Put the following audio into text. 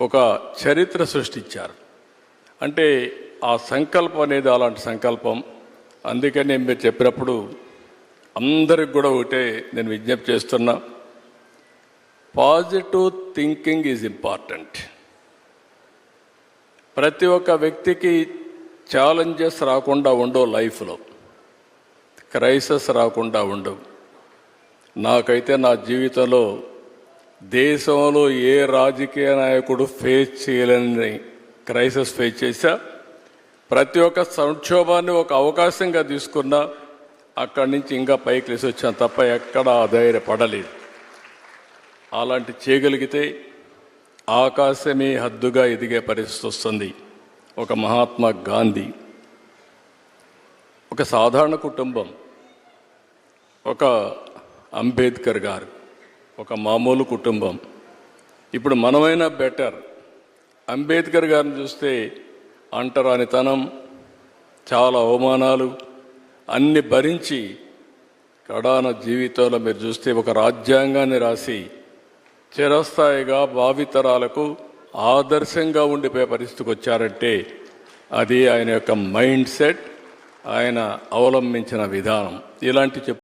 ఒక చరిత్ర సృష్టించారు. అంటే ఆ సంకల్పం అనేది అలాంటి సంకల్పం. అందుకని మీరు చెప్పినప్పుడు అందరికి కూడా ఒకటే నేను విజ్ఞప్తి చేస్తున్నా, పాజిటివ్ థింకింగ్ ఈజ్ ఇంపార్టెంట్. ప్రతి ఒక్క వ్యక్తికి ఛాలెంజెస్ రాకుండా ఉండవు, లైఫ్లో క్రైసిస్ రాకుండా ఉండవు. నాకైతే నా జీవితంలో దేశంలో ఏ రాజకీయ నాయకుడు ఫేస్ చేయలేని క్రైసిస్ ఫేస్ చేశా. ప్రతి ఒక్క సంక్షోభాన్ని ఒక అవకాశంగా తీసుకున్నా, అక్కడి నుంచి ఇంకా పైకి లేసి వచ్చాను తప్ప ఎక్కడా ధైర్యపడలేదు. అలాంటి చేయగలిగితే ఆకాశమే హద్దుగా ఎదిగే పరిస్థితి వస్తుంది. ఒక మహాత్మా గాంధీ, ఒక సాధారణ కుటుంబం, ఒక అంబేద్కర్ గారు, ఒక మామూలు కుటుంబం. ఇప్పుడు మనమైనా బెటర్. అంబేద్కర్ గారిని చూస్తే అంటరానితనం, చాలా అవమానాలు అన్ని భరించి కడాన జీవితంలో మీరు చూస్తే ఒక రాజ్యాంగాన్ని రాసి చిరస్థాయిగా భావితరాలకు ఆదర్శంగా ఉండిపోయే పరిస్థితికి వచ్చారంటే అది ఆయన యొక్క మైండ్ సెట్, ఆయన అవలంబించిన విధానం. ఇలాంటి